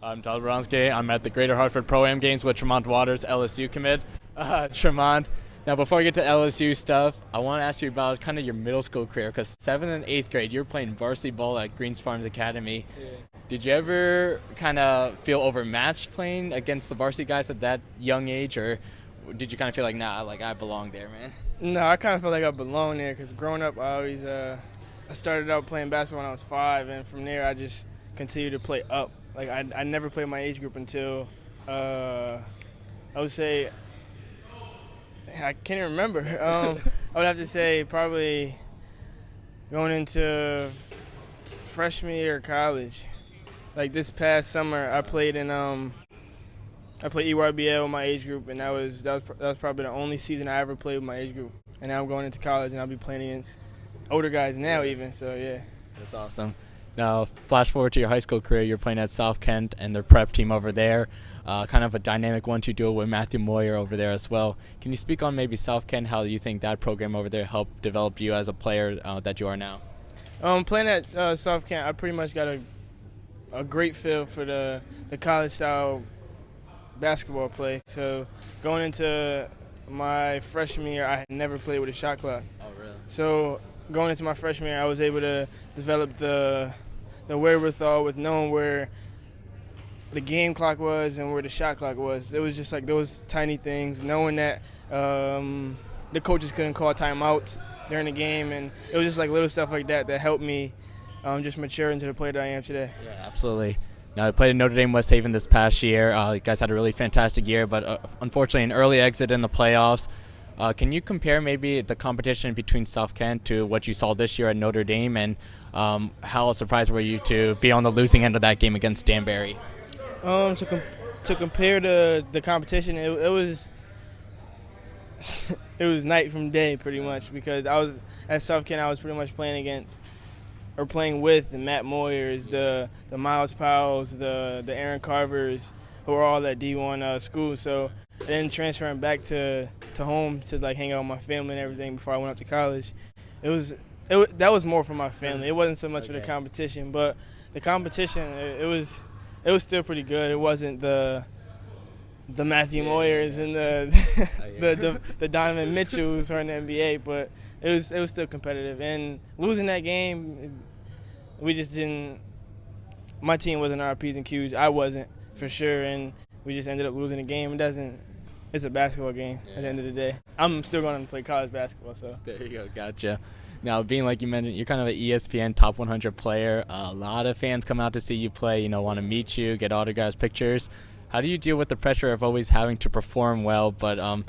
I'm Tyler Boronski. I'm at the Greater Hartford Pro-Am Games with Tremont Waters, LSU Commit. Tremont, now before we get to LSU stuff, I want to ask you about kind of your middle school career, because 7th and 8th grade, you were playing varsity ball at Greens Farms Academy. Yeah. Did you ever kind of feel overmatched playing against the varsity guys at that young age, or did you kind of feel like, nah, like I belong there, man? No, I kind of felt like I belonged there because growing up, I started out playing basketball when I was 5, and from there I just continued to play up. Like I never played my age group until I would say I can't even remember. I would have to say probably going into freshman year of college. Like this past summer, I played EYBL with my age group, and that was probably the only season I ever played with my age group. And now I'm going into college, and I'll be playing against older guys now even. So yeah. That's awesome. Now, flash forward to your high school career. You're playing at South Kent and their prep team over there. Kind of a dynamic 1-2 duo with Matthew Moyer over there as well. Can you speak on maybe South Kent, how you think that program over there helped develop you as a player that you are now? Playing at South Kent, I pretty much got a great feel for the college-style basketball play. So going into my freshman year, I had never played with a shot clock. Oh, really? So going into my freshman year, I was able to develop the wherewithal with knowing where the game clock was and where the shot clock was. It was just like those tiny things, knowing that the coaches couldn't call timeouts during the game, and it was just like little stuff like that that helped me just mature into the player that I am today. Yeah, absolutely. Now, I played at Notre Dame West Haven this past year. You guys had a really fantastic year, but unfortunately an early exit in the playoffs. Can you compare maybe the competition between South Kent to what you saw this year at Notre Dame, and how surprised were you to be on the losing end of that game against Danbury? To compare the competition, it was it was night from day pretty much, because I was at South Kent. I was pretty much playing with the Matt Moyers, the Miles Powells, the Aaron Carvers, who are all at D1 schools. So then transferring back to home to like hang out with my family and everything before I went up to college, that was more for my family. It wasn't so much for the competition, but the competition it was still pretty good. It wasn't the Matthew Moyers and the Donovan Mitchells who are in the NBA, but it was still competitive. And losing that game, we just didn't. My team wasn't our P's and Q's. I wasn't for sure, and we just ended up losing the game. It's a basketball game at the end of the day. I'm still going to play college basketball, so. There you go, gotcha. Now, being like you mentioned, you're kind of an ESPN top 100 player. A lot of fans come out to see you play, want to meet you, get autographs, pictures. How do you deal with the pressure of always having to perform well, but kind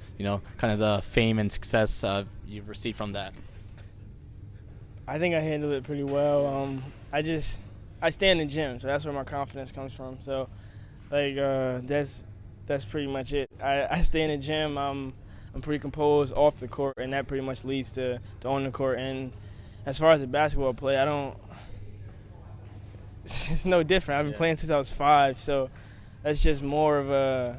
of the fame and success you've received from that? I think I handled it pretty well. I stay in the gym, so that's where my confidence comes from. So, that's pretty much it. I stay in the gym. I'm pretty composed off the court, and that pretty much leads to on the court. And as far as the basketball play, it's no different. I've been playing since I was 5, so that's just that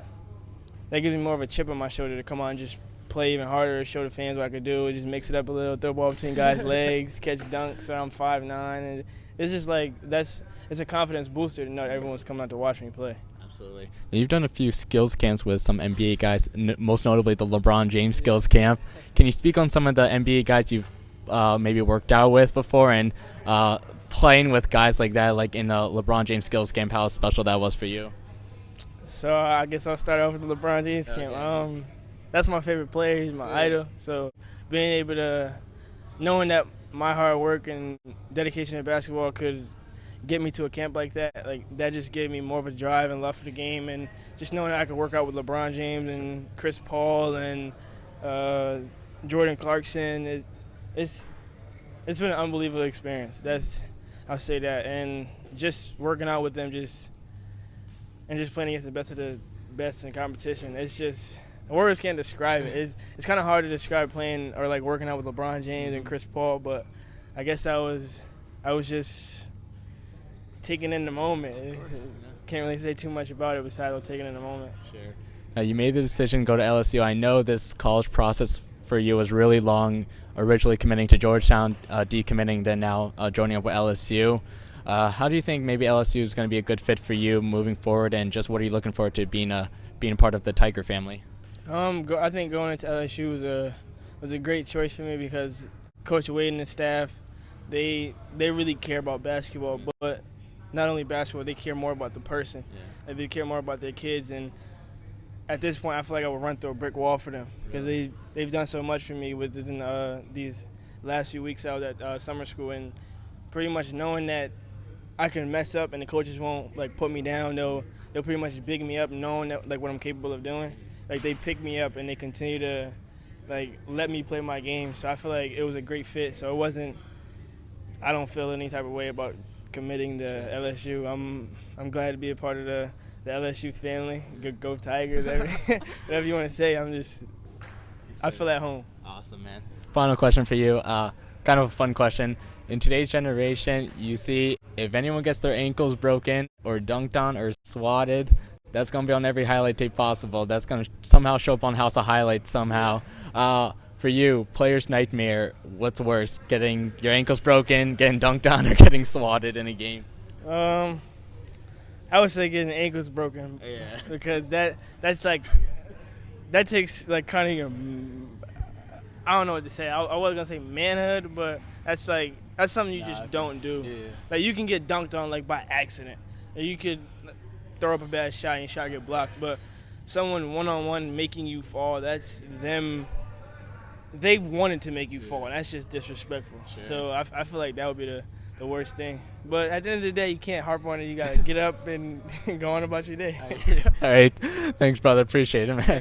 gives me more of a chip on my shoulder to come on and just play even harder, show the fans what I could do, just mix it up a little, throw the ball between guys' legs, catch dunks. So I'm 5'9", and it's just like it's a confidence booster to know that everyone's coming out to watch me play. Absolutely. Now, you've done a few skills camps with some NBA guys, most notably the LeBron James skills camp. Can you speak on some of the NBA guys you've maybe worked out with before, and playing with guys like that, like in the LeBron James skills camp, how special that was for you? So I guess I'll start off with the LeBron James camp. That's my favorite player. He's my idol. So being able to, knowing that my hard work and dedication to basketball could get me to a camp like that just gave me more of a drive and love for the game. And just knowing that I could work out with LeBron James and Chris Paul and Jordan Clarkson, it's been an unbelievable experience. I'll say that. And just working out with them, just playing against the best of the best in competition, it's just words can't describe it. It's kind of hard to describe playing or like working out with LeBron James and Chris Paul, but I guess I was just taking in the moment. Can't really say too much about it besides taking in the moment. Sure. Now, you made the decision to go to LSU. I know this college process for you was really long, originally committing to Georgetown, decommitting, then now joining up with LSU. How do you think maybe LSU is going to be a good fit for you moving forward, and just what are you looking forward to being a part of the Tiger family? I think going into LSU was a great choice for me because Coach Wade and the staff, they really care about basketball, but not only basketball, they care more about the person. Yeah. Like, they care more about their kids, and at this point, I feel like I would run through a brick wall for them because they've done so much for me with these last few weeks out at summer school, and pretty much knowing that I can mess up and the coaches won't put me down. They'll pretty much big me up, knowing that what I'm capable of doing. They pick me up and they continue to let me play my game. So I feel like it was a great fit. So I don't feel any type of way about committing to LSU. I'm glad to be a part of the LSU family. Go Tigers, whatever you want to say. I feel at home. Awesome, man. Final question for you. Kind of a fun question. In today's generation, you see if anyone gets their ankles broken or dunked on or swatted, that's going to be on every highlight tape possible. That's going to somehow show up on House of Highlights somehow. For you, player's nightmare, what's worse, getting your ankles broken, getting dunked on, or getting swatted in a game? I would say getting ankles broken. Yeah. Because that takes kind of your, I don't know what to say. I wasn't gonna say manhood, but that's something you just don't do. Yeah. You can get dunked on by accident. You could throw up a bad shot and your shot get blocked, but someone one-on-one making you fall, that's them. They wanted to make you fall, and that's just disrespectful. Sure. So I feel like that would be the worst thing. But at the end of the day, you can't harp on it. You got to get up and go on about your day. All right. Thanks, brother. Appreciate it, man.